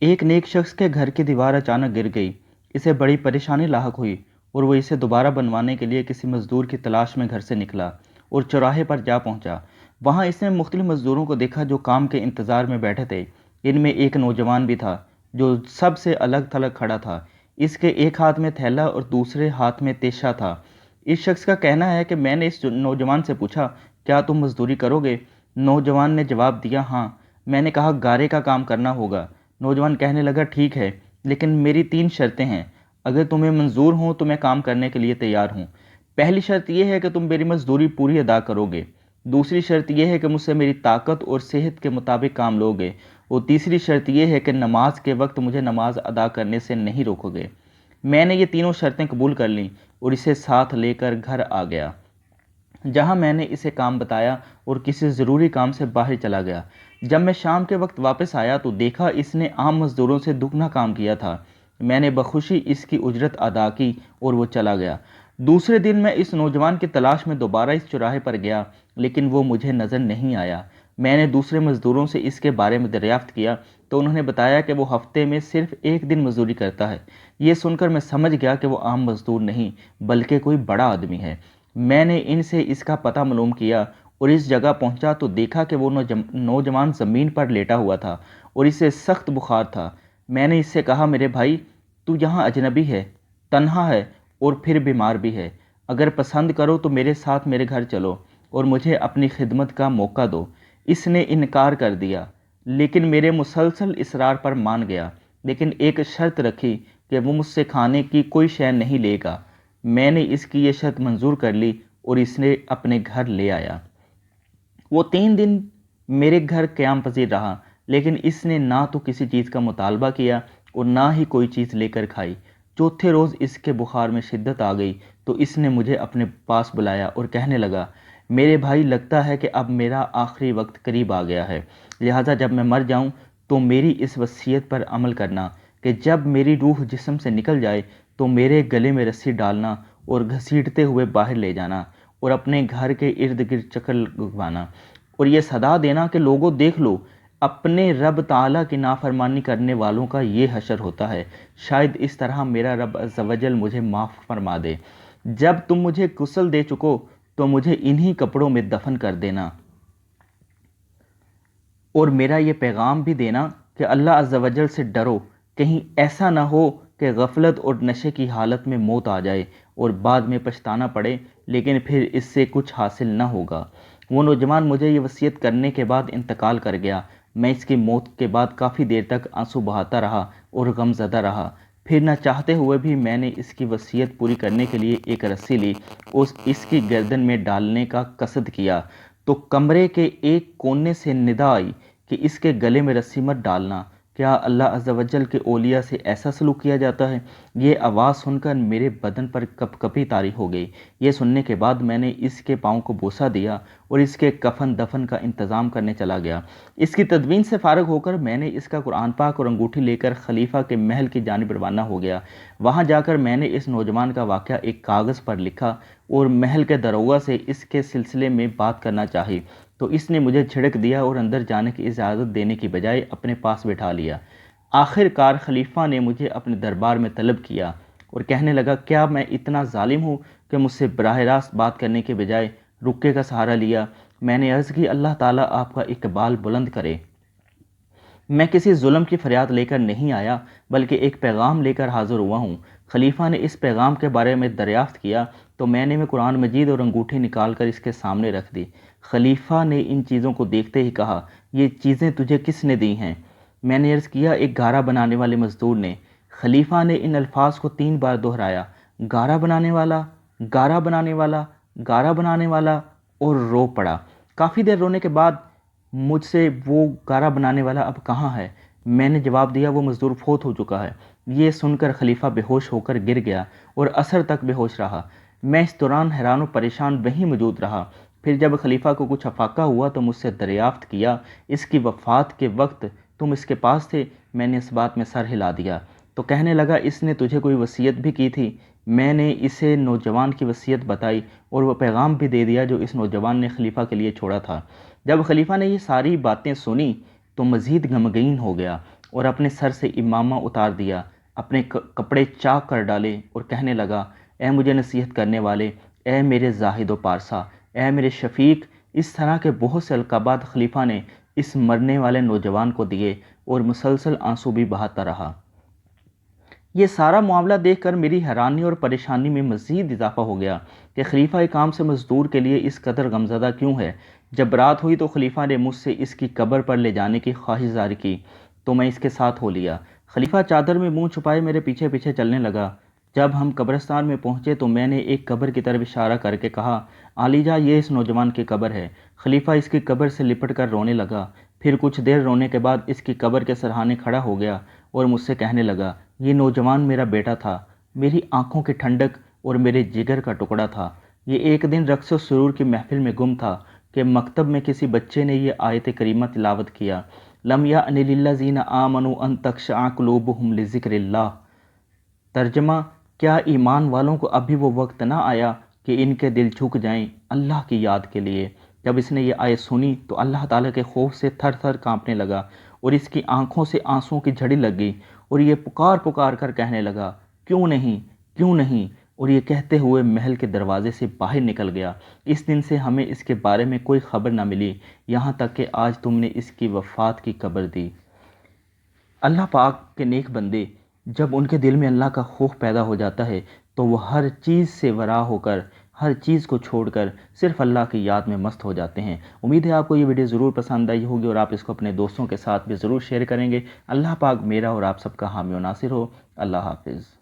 ایک नेक शख्स के घर की दीवार अचानक गिर गई। इसे बड़ी परेशानी लाहक हुई और वो इसे दोबारा बनवाने के लिए किसी मजदूर की तलाश में घर से निकला और चौराहे पर जा पहुंचा। वहां इसने मुख्तलिफ मजदूरों को देखा जो काम के इंतज़ार में बैठे थे। इनमें एक नौजवान भी था जो सबसे अलग थलग खड़ा था। इसके एक हाथ में थैला और दूसरे हाथ में तेशा था। इस शख्स का कहना है कि मैंने इस नौजवान से पूछा, क्या तुम मजदूरी करोगे? नौजवान ने जवाब दिया, हाँ। मैंने कहा, गारे का काम करना होगा। नौजवान कहने लगा, ठीक है, लेकिन मेरी 3 शर्तें हैं। अगर तुम्हें मंजूर हो तो मैं काम करने के लिए तैयार हूँ। पहली शर्त यह है कि तुम मेरी मजदूरी पूरी अदा करोगे। दूसरी शर्त यह है कि मुझसे मेरी ताकत और सेहत के मुताबिक काम लोगे। और तीसरी शर्त यह है कि नमाज के वक्त मुझे नमाज अदा करने से नहीं रोकोगे। मैंने ये तीनों शर्तें कबूल कर लीं और इसे साथ लेकर घर आ गया, जहां मैंने इसे काम बताया और किसी ज़रूरी काम से बाहर चला गया। जब मैं शाम के वक्त वापस आया तो देखा इसने आम मज़दूरों से दुगना काम किया था। मैंने बखुशी इसकी उजरत अदा की और वो चला गया। दूसरे दिन मैं इस नौजवान की तलाश में दोबारा इस चौराहे पर गया, लेकिन वो मुझे नज़र नहीं आया। मैंने दूसरे मज़दूरों से इसके बारे में दरियाफ्त किया तो उन्होंने बताया कि वो हफ्ते में सिर्फ एक दिन मजदूरी करता है। ये सुनकर मैं समझ गया कि वो आम मज़दूर नहीं बल्कि कोई बड़ा आदमी है। मैंने इनसे इसका पता मालूम किया और इस जगह पहुंचा तो देखा कि वो नौजवान ज़मीन पर लेटा हुआ था और इसे सख्त बुखार था। मैंने इससे कहा, मेरे भाई, तू यहाँ अजनबी है, तन्हा है और फिर बीमार भी है। अगर पसंद करो तो मेरे साथ मेरे घर चलो और मुझे अपनी खिदमत का मौका दो। इसने इनकार कर दिया, लेकिन मेरे मुसलसल इसरार पर मान गया, लेकिन एक शर्त रखी कि वो मुझसे खाने की कोई शय नहीं लेगा। मैंने इसकी ये शर्त मंजूर कर ली और इसने अपने घर ले आया। वो 3 दिन मेरे घर क़याम पज़ीर रहा, लेकिन इसने ना तो किसी चीज़ का मुतालबा किया और ना ही कोई चीज़ लेकर खाई। चौथे रोज़ इसके बुखार में शिद्दत आ गई तो इसने मुझे अपने पास बुलाया और कहने लगा, मेरे भाई, लगता है कि अब मेरा आखिरी वक्त करीब आ गया है, लिहाजा जब मैं मर जाऊं तो मेरी इस वसीयत पर अमल करना कि जब मेरी रूह जिस्म से निकल जाए तो मेरे गले में रस्सी डालना और घसीटते हुए बाहर ले जाना और अपने घर के इर्द गिर्द चक्कर लगवाना और ये सदा देना कि लोगों, देख लो, अपने रब ताला की नाफरमानी करने वालों का ये हशर होता है। शायद इस तरह मेरा रब अज़्ज़ वजल मुझे माफ़ फरमा दे। जब तुम मुझे गुस्ल दे चुको तो मुझे इन्हीं कपड़ों में दफन कर देना और मेरा ये पैगाम भी देना कि अल्लाह अज़्ज़ वजल से डरो, कहीं ऐसा ना हो कि गफलत और नशे की हालत में मौत आ जाए और बाद में पछताना पड़े, लेकिन फिर इससे कुछ हासिल ना होगा। वो नौजवान मुझे ये वसीयत करने के बाद इंतकाल कर गया। मैं इसकी मौत के बाद काफ़ी देर तक आंसू बहाता रहा और गमज़दा रहा। फिर न चाहते हुए भी मैंने इसकी वसीयत पूरी करने के लिए एक रस्सी ली और इसकी गर्दन में डालने का कसद किया तो कमरे के एक कोने से निदा आई कि इसके गले में रस्सी मत डालना। क्या अल्लाह अज़्ज़ वजल के औलिया से ऐसा सलूक किया जाता है? ये आवाज़ सुनकर मेरे बदन पर कपकपी तारी हो गई। ये सुनने के बाद मैंने इसके पाँव को बोसा दिया और इसके कफन दफन का इंतज़ाम करने चला गया। इसकी तदवीन से फ़ारग होकर मैंने इसका कुरान पाक और अंगूठी लेकर खलीफा के महल की जानिब रवाना हो गया। वहाँ जाकर मैंने इस नौजवान का वाक़या एक कागज़ पर लिखा और महल के दरोगा से इसके सिलसिले में बात करना चाही तो इसने मुझे झिड़क दिया और अंदर जाने की इजाज़त देने की बजाय अपने पास बिठा लिया। आखिरकार खलीफा ने मुझे अपने दरबार में तलब किया और कहने लगा, क्या मैं इतना जालिम हूँ कि मुझसे बराह रास्त बात करने के बजाय रुक्के का सहारा लिया? मैंने अर्ज़ की, अल्लाह ताला आपका इकबाल बुलंद करे। मैं किसी जुल्म की फरियाद लेकर नहीं आया बल्कि एक पैगाम लेकर हाजिर हुआ हूँ। खलीफा ने इस पैगाम के बारे में दरियाफ्त किया तो मैंने कुरान मजीद और अंगूठी निकाल कर इसके सामने रख दी। खलीफा ने इन चीज़ों को देखते ही कहा, ये चीज़ें तुझे किसने दी हैं? मैंने अर्ज़ किया, एक गारा बनाने वाले मजदूर ने। खलीफा ने इन अल्फाज को 3 बार दोहराया, गारा बनाने वाला, गारा बनाने वाला, गारा बनाने वाला, और रो पड़ा। काफ़ी देर रोने के बाद मुझसे, वो गारा बनाने वाला अब कहाँ है? मैंने जवाब दिया, वो मज़दूर फोत हो चुका है। ये सुनकर खलीफा बेहोश होकर गिर गया और असर तक बेहोश रहा। मैं इस दौरान हैरान और परेशान वहीं मौजूद रहा। फिर जब खलीफा को कुछ अफाका हुआ तो मुझसे दरियाफ्त किया, इसकी वफ़ात के वक्त तुम इसके पास थे? मैंने इस बात में सर हिला दिया तो कहने लगा, इसने तुझे कोई वसीयत भी की थी? मैंने इसे नौजवान की वसीयत बताई और वह पैगाम भी दे दिया जो इस नौजवान ने खलीफा के लिए छोड़ा था। जब खलीफा ने ये सारी बातें सुनी तो मज़ीद गमगीन हो गया اور اپنے سر سے امامہ اتار دیا، اپنے کپڑے چاک کر ڈالے اور کہنے لگا، اے مجھے نصیحت کرنے والے، اے میرے زاہد و پارسا، اے میرے شفیق۔ اس طرح کے بہت سے القابات خلیفہ نے اس مرنے والے نوجوان کو دیے اور مسلسل آنسو بھی بہاتا رہا۔ یہ سارا معاملہ دیکھ کر میری حیرانی اور پریشانی میں مزید اضافہ ہو گیا کہ خلیفہ کام سے مزدور کے لیے اس قدر غمزدہ کیوں ہے۔ جب رات ہوئی تو خلیفہ نے مجھ سے اس کی قبر پر لے جانے کی خواہش ظاہر کی تو میں اس کے ساتھ ہو لیا۔ خلیفہ چادر میں منہ چھپائے میرے پیچھے پیچھے چلنے لگا۔ جب ہم قبرستان میں پہنچے تو میں نے ایک قبر کی طرف اشارہ کر کے کہا، عالیجا، یہ اس نوجوان کی قبر ہے۔ خلیفہ اس کی قبر سے لپٹ کر رونے لگا۔ پھر کچھ دیر رونے کے بعد اس کی قبر کے سرہانے کھڑا ہو گیا اور مجھ سے کہنے لگا، یہ نوجوان میرا بیٹا تھا، میری آنکھوں کی ٹھنڈک اور میرے جگر کا ٹکڑا تھا۔ یہ ایک دن رقص و سرور کی محفل میں گم تھا کہ مکتب میں کسی بچے نے یہ آیت کریمہ تلاوت کیا، لم یأن للذین آمنوا ان تخشع قلوبہم لذکر اللہ۔ ترجمہ، کیا ایمان والوں کو ابھی وہ وقت نہ آیا کہ ان کے دل جھک جائیں اللہ کی یاد کے لیے؟ جب اس نے یہ آیت سنی تو اللہ تعالیٰ کے خوف سے تھر تھر کانپنے لگا اور اس کی آنکھوں سے آنسوؤں کی جھڑی لگ گئی اور یہ پکار پکار کر کہنے لگا، کیوں نہیں، کیوں نہیں، اور یہ کہتے ہوئے محل کے دروازے سے باہر نکل گیا۔ اس دن سے ہمیں اس کے بارے میں کوئی خبر نہ ملی یہاں تک کہ آج تم نے اس کی وفات کی خبر دی۔ اللہ پاک کے نیک بندے جب ان کے دل میں اللہ کا خوف پیدا ہو جاتا ہے تو وہ ہر چیز سے ورا ہو کر، ہر چیز کو چھوڑ کر صرف اللہ کی یاد میں مست ہو جاتے ہیں۔ امید ہے آپ کو یہ ویڈیو ضرور پسند آئی ہوگی اور آپ اس کو اپنے دوستوں کے ساتھ بھی ضرور شیئر کریں گے۔ اللہ پاک میرا اور آپ سب کا حامی و ناصر ہو۔ اللہ حافظ۔